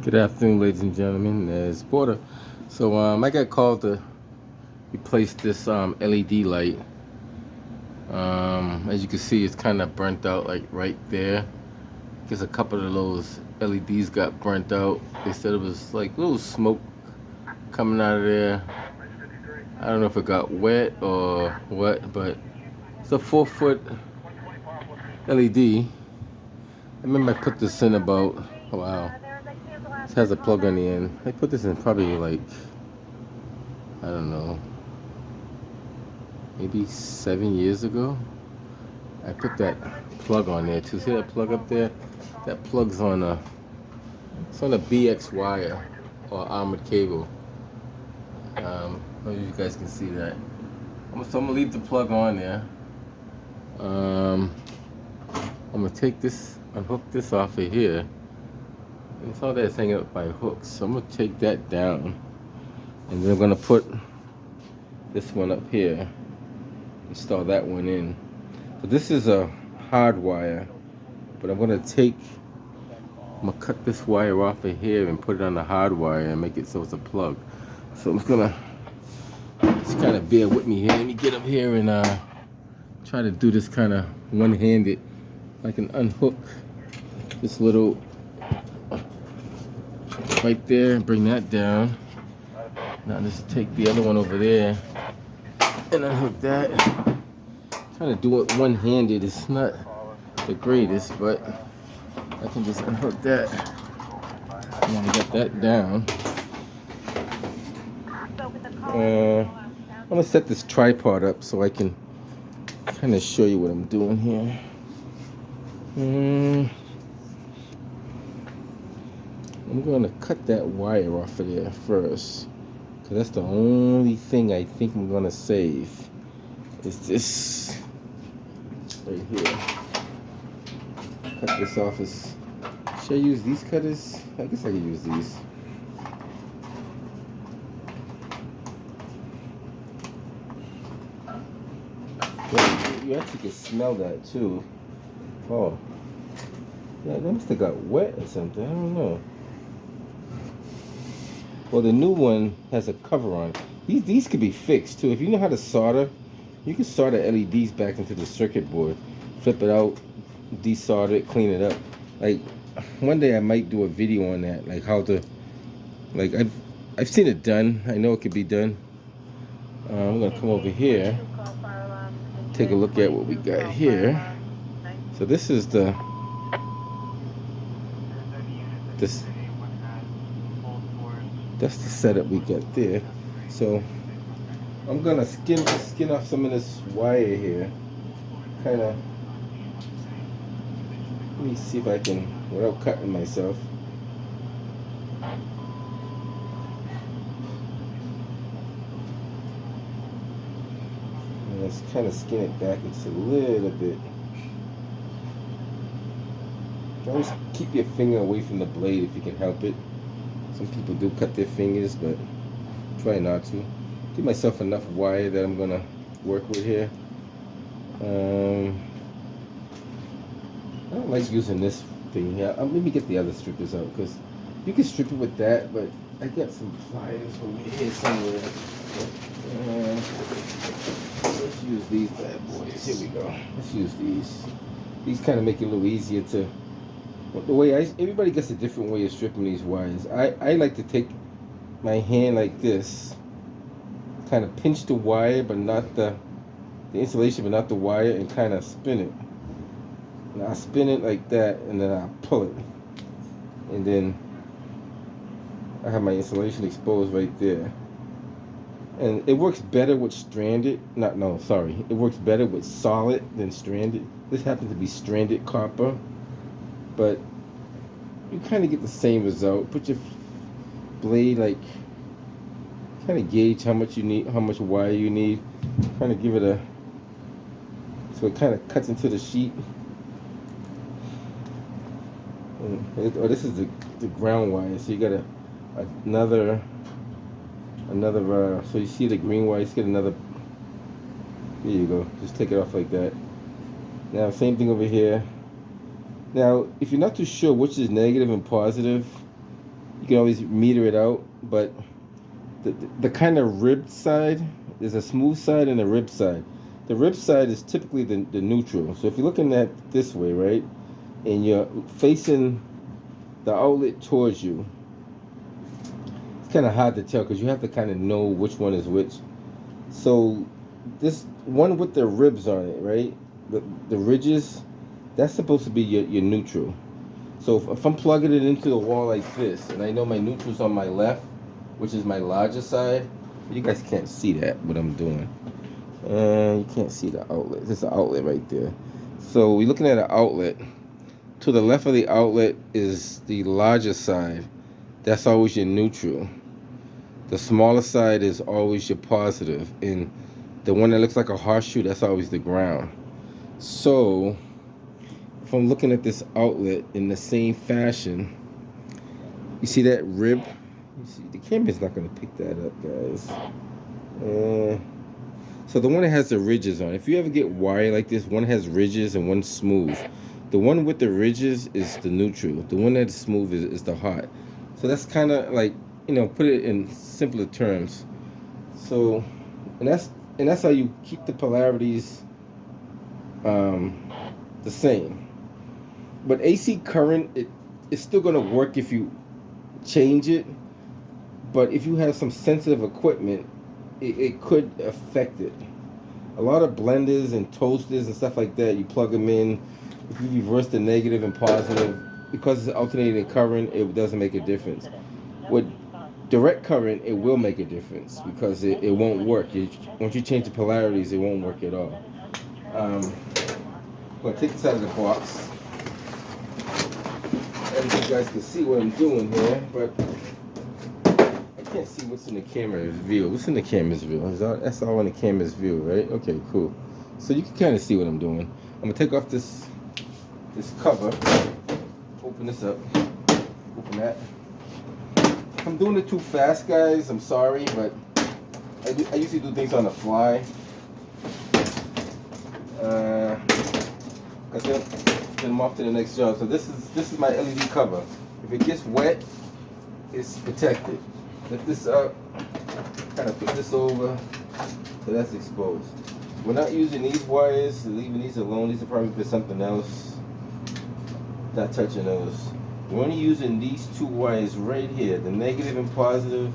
Good afternoon, ladies and gentlemen. It's Porter. So I got called to replace this LED light. As you can see, it's kind of burnt out, like right there. Because a couple of those LEDs got burnt out. They said it was like little smoke coming out of there. I don't know if it got wet or what, but it's a 4-foot LED. I remember I put this in about, oh, wow. This has a plug on the end. I put this in probably like, I don't know, maybe 7 years ago. I put that plug on there too. See that plug up there? That plug's on it's on a BX wire or armored cable. I don't know if you guys can see that. So I'm gonna leave the plug on there. I'm gonna take this, unhook this off of here. And it's all that's hanging up by hooks. So I'm gonna take that down, and then I'm gonna put this one up here. Install that one in. So this is a hard wire, but I'm gonna cut this wire off of here and put it on the hard wire and make it so it's a plug. So I'm just gonna just kind of bear with me here. Let me get up here and try to do this kind of one-handed. I can unhook this little right there and bring that down. Now just take the other one over there and unhook that. Trying to do it one-handed. It's not the greatest, but I can just unhook that. And I got that down. I'm gonna set this tripod up so I can kind of show you what I'm doing here. I'm gonna cut that wire off of there first, because that's the only thing I think I'm gonna save. Is this right here. Cut this off. Should I use these cutters? I guess I can use these. Yeah, you actually can smell that too. Oh, yeah, that must have got wet or something. I don't know. Well, the new one has a cover on. These could be fixed too. If you know how to solder, you can solder LEDs back into the circuit board, flip it out, desolder it, clean it up. Like one day I might do a video on that, like how to, like I've seen it done. I know it could be done. I'm gonna come over here, take a look at what we got here. So this is that's the setup we got there. So I'm gonna skin off some of this wire here. Kinda, let me see if I can, without cutting myself. And let's kind of skin it back just a little bit. Always keep your finger away from the blade if you can help it. Some people do cut their fingers, but try not to. Give myself enough wire that I'm gonna work with here. I don't like using this thing here. Let me get the other strippers out, because you can strip it with that, but I got some pliers over here somewhere. Let's use these bad boys. Here we go. Let's use these. These kind of make it a little easier to. The way everybody gets a different way of stripping these wires. I like to take my hand like this, kind of pinch the wire, but not the insulation, but not the wire, and kind of spin it. And I spin it like that, and then I pull it, and then I have my insulation exposed right there. And it works better with stranded. It works better with solid than stranded. This happens to be stranded copper. But you kind of get the same result. Put your blade, like, kind of gauge how much you need, how much wire you need. Kind of give it so it kind of cuts into the sheet. This is the ground wire. So you got another. So you see the green wire. Just get another. There you go. Just take it off like that. Now same thing over here. Now, if you're not too sure which is negative and positive, You can always meter it out, but the kind of ribbed side, there's a smooth side and a ribbed side. The ribbed side is typically the neutral. So if you're looking at this way, right, and you're facing the outlet towards you, it's kind of hard to tell because you have to kind of know which one is which. So this one with the ribs on it, right, the ridges, that's supposed to be your neutral. So if I'm plugging it into the wall like this, and I know my neutral's on my left, which is my larger side, you guys can't see that, what I'm doing. And you can't see the outlet. There's an outlet right there. So we're looking at an outlet. To the left of the outlet is the larger side. That's always your neutral. The smaller side is always your positive. And the one that looks like a horseshoe, that's always the ground. So if I'm looking at this outlet in the same fashion, you see that rib? You see, the camera's not going to pick that up, guys. So the one that has the ridges on, if you ever get wire like this, one has ridges and one's smooth. The one with the ridges is the neutral. The one that's smooth is the hot. So that's kind of like, put it in simpler terms. So, and that's how you keep the polarities the same. But AC current, it's still going to work if you change it. But if you have some sensitive equipment, it could affect it. A lot of blenders and toasters and stuff like that, you plug them in. If you reverse the negative and positive, because it's alternating current, it doesn't make a difference. With direct current, it will make a difference because it won't work. Once you change the polarities, it won't work at all. I'm going to take this out of the box. And you guys can see what I'm doing here, but I can't see what's in the camera's view. What's in the camera's view? That's all in the camera's view, right? Okay, cool. So you can kind of see what I'm doing. I'm going to take off this cover. Open this up. Open that. If I'm doing it too fast, guys, I'm sorry, but I usually do things on the fly. Because then I'm off to the next job. So this is my LED cover. If it gets wet, it's protected. Lift this up, kind of flip this over, so that's exposed. We're not using these wires, we're leaving these alone. These are probably for something else. Not touching those. We're only using these two wires right here, the negative and positive,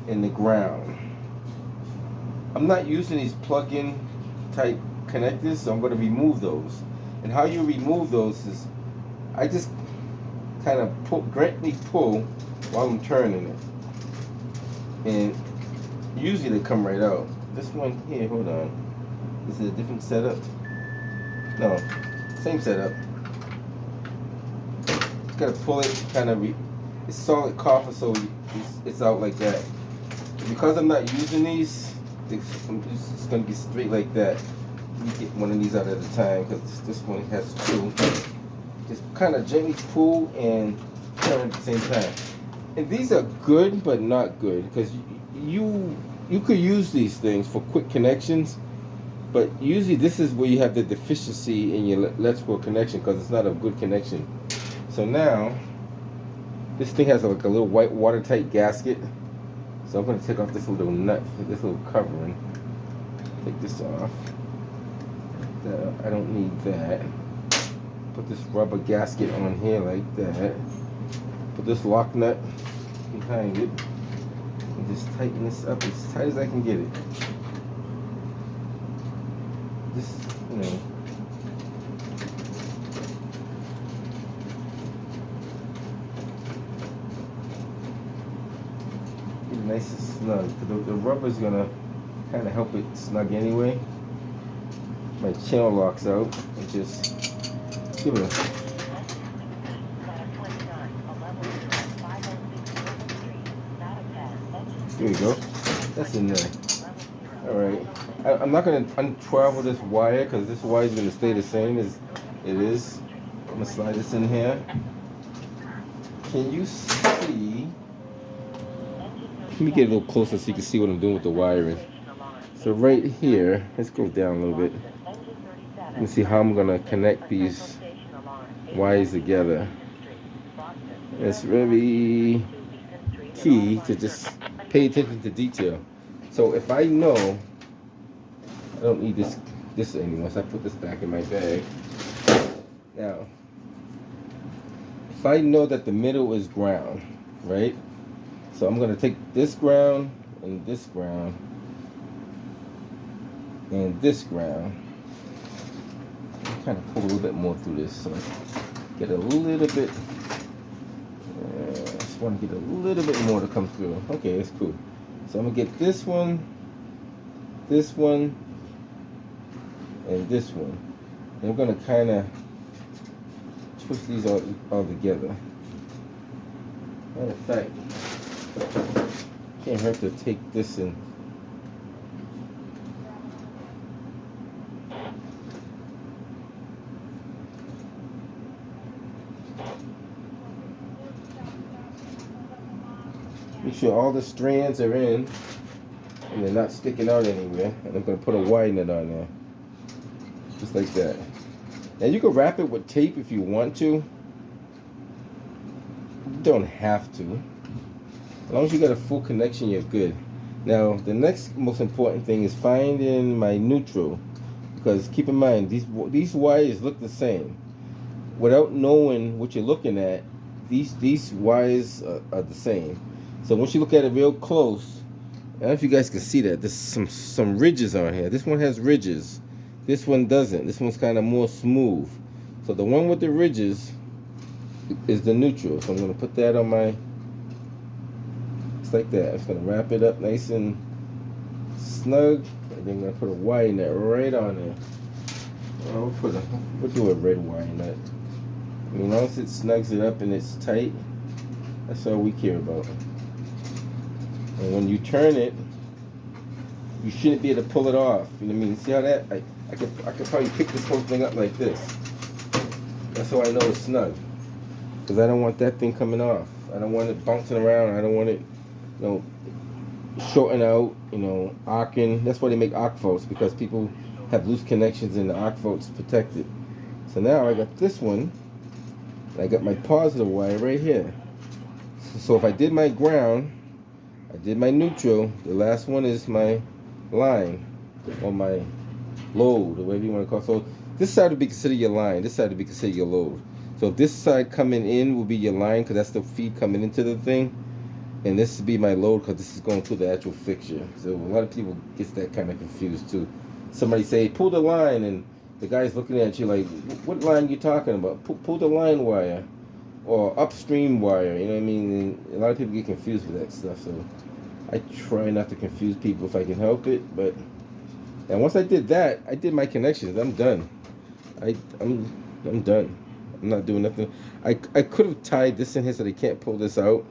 and the ground. I'm not using these plug-in type connectors, so I'm going to remove those. And how you remove those is, I just kind of gently pull while I'm turning it. And usually they come right out. This one here, hold on. Is it a different setup? No, same setup. Gotta pull it, kind of. It's solid copper, so it's out like that. Because I'm not using these, it's gonna be straight like that. You get one of these out at a time because this one has two. Just kind of gently pull and turn at the same time. And these are good, but not good, because you could use these things for quick connections, but usually this is where you have the deficiency in your electrical connection because it's not a good connection. So now, this thing has like a little white watertight gasket. So I'm going to take off this little nut, this little covering. Take this off. I don't need that. Put this rubber gasket on here like that. Put this lock nut behind it and just tighten this up as tight as I can get it. Just, get it nice and snug. The rubber is gonna kind of help it snug anyway. My channel locks out and just give it a. There you go. That's in there. Alright. I'm not going to untravel this wire because this wire is going to stay the same as it is. I'm going to slide this in here. Can you see? Let me get a little closer so you can see what I'm doing with the wiring. So right here, let's go down a little bit. Let me see how I'm going to connect these wires together. It's very key to just pay attention to detail. So if I know I don't need this anymore, so I put this back in my bag. Now, if I know that the middle is ground, right? So I'm gonna take this ground and this ground and this ground. Kind of pull a little bit more through this, so get a little bit. I just want to get a little bit more to come through. Okay, that's cool. So I'm gonna get this one, and this one. And I'm gonna kind of twist these all together. Matter of fact, can't hurt to take this and make sure all the strands are in and they're not sticking out anywhere. And I'm going to put a wide net on there. Just like that. Now you can wrap it with tape if you want to. You don't have to. As long as you got a full connection, you're good. Now the next most important thing is finding my neutral. Because keep in mind, these wires look the same. Without knowing what you're looking at, these wires are the same. So once you look at it real close, I don't know if you guys can see that. There's some ridges on here. This one has ridges. This one doesn't. This one's kind of more smooth. So the one with the ridges is the neutral. So I'm going to put that on my... Just like that. I'm just going to wrap it up nice and snug. And then I'm going to put a wire nut right on there. We'll do a red wire nut. I mean, once it snugs it up and it's tight, that's all we care about. And when you turn it, you shouldn't be able to pull it off. You know what I mean? See how that? I could probably pick this whole thing up like this. That's how I know it's snug. Because I don't want that thing coming off. I don't want it bouncing around. I don't want it, shorting out, arcing. That's why they make arc bolts, because people have loose connections and the arc bolts protect it. So now I got this one. I got my positive wire right here. So if I did my ground, I did my neutral, the last one is my line, or my load, or whatever you want to call it. So this side would be considered your line, this side would be considered your load. So if this side coming in will be your line, because that's the feed coming into the thing, and this would be my load, because this is going through the actual fixture. So a lot of people get that kind of confused too. Somebody say, pull the line, and the guy's looking at you like, what line you talking about? Pull the line wire, or upstream wire, you know what I mean? And a lot of people get confused with that stuff, so I try not to confuse people if I can help it. But and once I did that, I did my connections. I'm done. I'm done. I'm not doing nothing. I could have tied this in here so they can't pull this out,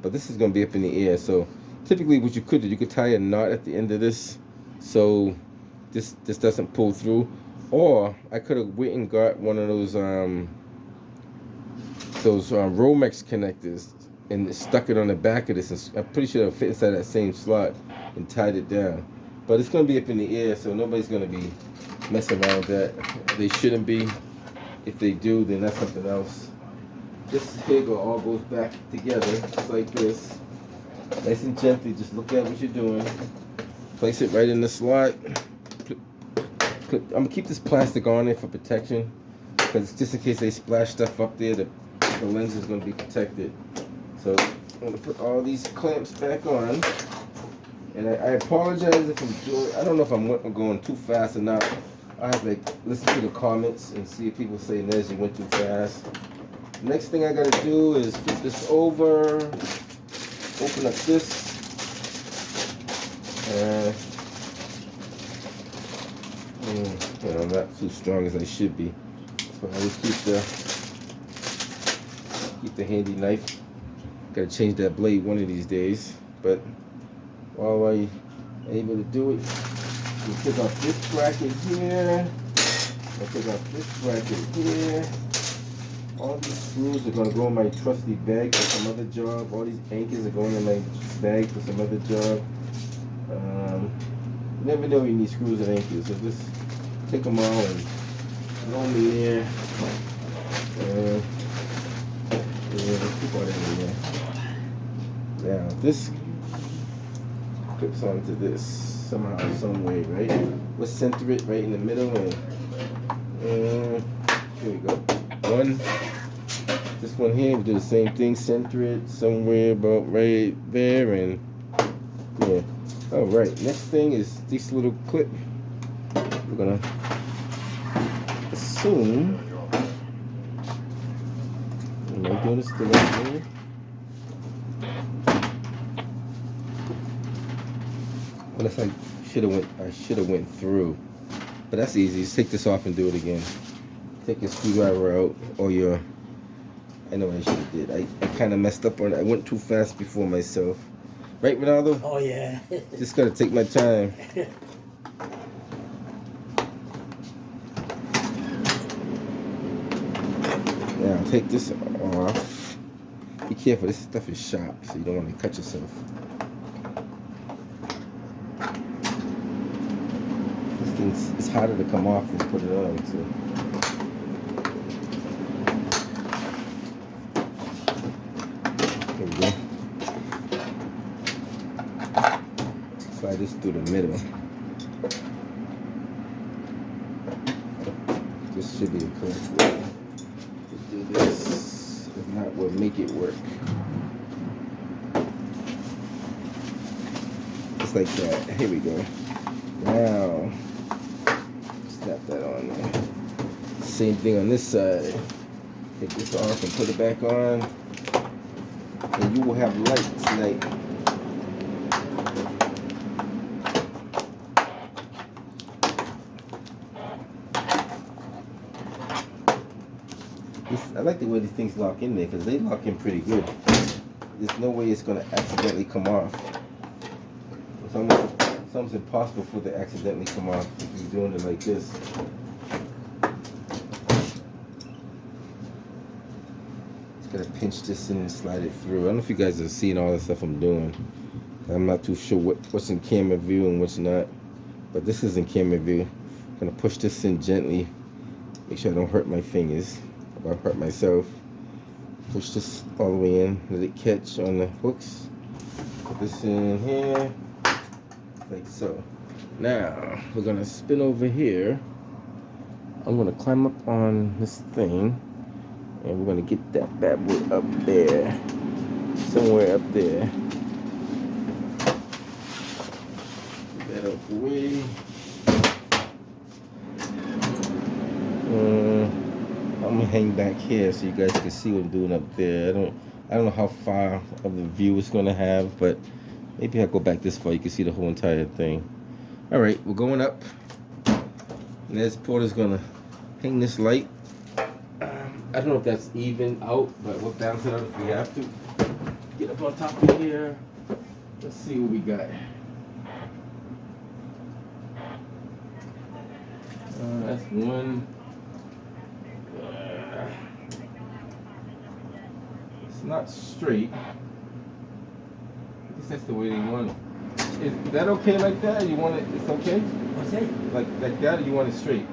but this is gonna be up in the air. So typically, what you could do, you could tie a knot at the end of this, so this doesn't pull through. Or I could have went and got one of those Romex connectors and stuck it on the back of this, and I'm pretty sure it'll fit inside that same slot, and tied it down. But it's gonna be up in the air, so nobody's gonna be messing around with that. They shouldn't be. If they do, then that's something else. This here all goes back together, just like this. Nice and gently, just look at what you're doing. Place it right in the slot. I'm gonna keep this plastic on there for protection, because just in case they splash stuff up there, the lens is gonna be protected. So I'm gonna put all these clamps back on, and I apologize if I'm doing. I don't know if I'm going too fast or not. I have to listen to the comments and see if people say, Nez, you went too fast. Next thing I gotta do is flip this over, open up this, I'm not too strong as I should be. So I just keep the handy knife. Gotta change that blade one of these days. But while I'm able to do it, we take off this bracket here. I take off this bracket here. All these screws are gonna go in my trusty bag for some other job. All these anchors are going in my bag for some other job. You never know you need screws and anchors, so just take them all and throw them in there. Keep all that in there. Now this clips onto this somehow, some way, right? Let's center it right in the middle, and here we go. This one here, we do the same thing. Center it somewhere about right there, and yeah. All right. Next thing is this little clip. We're gonna assume. Am I doing this the right way? Unless I should have went through, but that's easy. Just take this off and do it again. Take your screwdriver out, or your. I know what I should have did. I kind of messed up on it. I went too fast before myself. Right, Ronaldo? Oh yeah. Just gotta take my time. Now take this off. Be careful. This stuff is sharp, so you don't want to cut yourself. It's harder to come off than put it on too. There we go. Slide this through the middle. This should be the correct way to do this. If not, we'll make it work. Just like that. Here we go. Now, snap that on there. Same thing on this side. Take this off and put it back on. And you will have light tonight. I like the way these things lock in there, because they lock in pretty good. There's no way it's going to accidentally come off. It's almost impossible for it to accidentally come off if you're doing it like this. Just got to pinch this in and slide it through. I don't know if you guys are seeing all the stuff I'm doing. I'm not too sure what's in camera view and what's not. But this is in camera view. I'm going to push this in gently. Make sure I don't hurt my fingers. Or hurt myself. Push this all the way in. Let it catch on the hooks. Put this in here. Like so. Now, we're going to spin over here. I'm going to climb up on this thing. And we're going to get that bad boy up there. Somewhere up there. Get that out the way. I'm gonna hang back here so you guys can see what I'm doing up there. I don't know how far of the view it's gonna have, but maybe I'll go back this far. You can see the whole entire thing. All right, we're going up. And this Porter's gonna hang this light. I don't know if that's even out, but we'll balance it out if we have to. Get up on top of here. Let's see what we got. That's one. It's not straight. I guess that's the way they want it. Is that okay like that? You want it? It's okay? What's that? Like that, or you want it straight?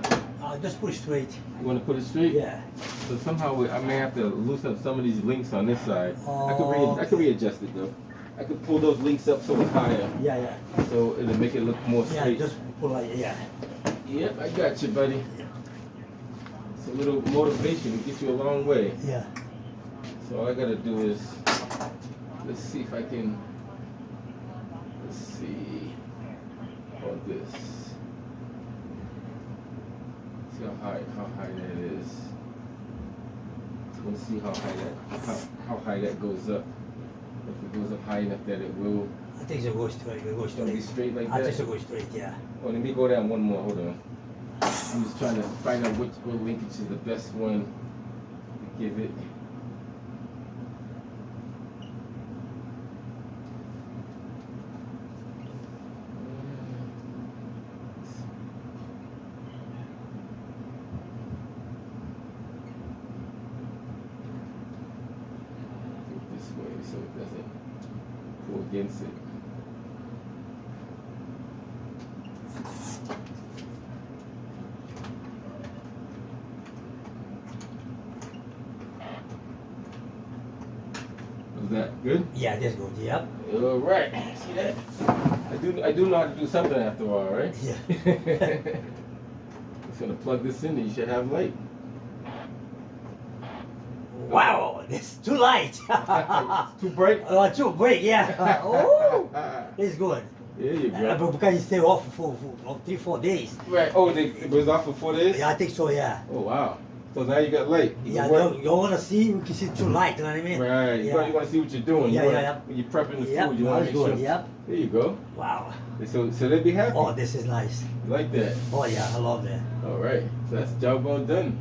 Just put it straight. You want to put it straight? Yeah. So somehow I may have to loosen up some of these links on this side. I could readjust it though. I could pull those links up so it's higher. Yeah, yeah. So it'll make it look more straight. Yeah, just put like, yeah. Yep, I got you, buddy. It's a little motivation. It gets you a long way. Yeah. So all I gotta do is, let's see if I can, let's see, about this. See how high that is. We'll see how high that goes up. If it goes up high enough that it will. I think it goes straight. It goes It's gonna be straight like that. I think it goes straight, yeah. Oh, let me go down one more. Hold on. I'm just trying to find out which linkage is the best one to give it. This way so it doesn't pull against it. that good? Yeah, that's good. Yep. All right. See that? I do know how to do something after a while, right? Yeah. Just gonna plug this in and you should have light. Wow, this too light. Too bright? Too bright, yeah. Oh, it's good. There you go. But because it stay off for 3-4 days. Right. Oh, it was off for 4 days? Yeah, I think so, yeah. Oh, wow. So now you got light. You Yeah, can work. no, you want to see, you can see too light, you know what I mean? Right. Yeah. You want to see what you're doing. Yeah, you wanna, yeah. When you're prepping the Yep, food, you want to that's make good, sure. yep. There you go. Wow. So they'd be happy. Oh, this is nice. You like that? Oh, yeah, I love that. All right. So that's job well done.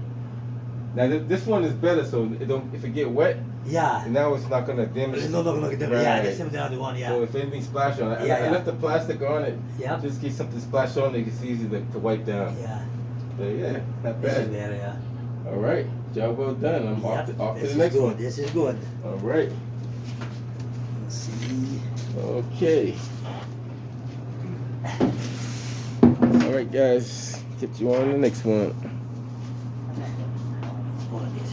Now this one is better, so it don't, if it get wet, Yeah. now it's not gonna damage. It's not gonna get Right. Yeah, the same with the other one, yeah. So if anything splash on it, Yeah, I yeah. left the plastic on it. Yep. Just in case something splash on it, it's easy to wipe down. Yeah. But yeah, not This is bad. better, yeah. All right, job well done. I'm off Yep, to this the is next good. one. This is good. All right. Let's see. Okay. All right, guys. Get you on the next one. All of this.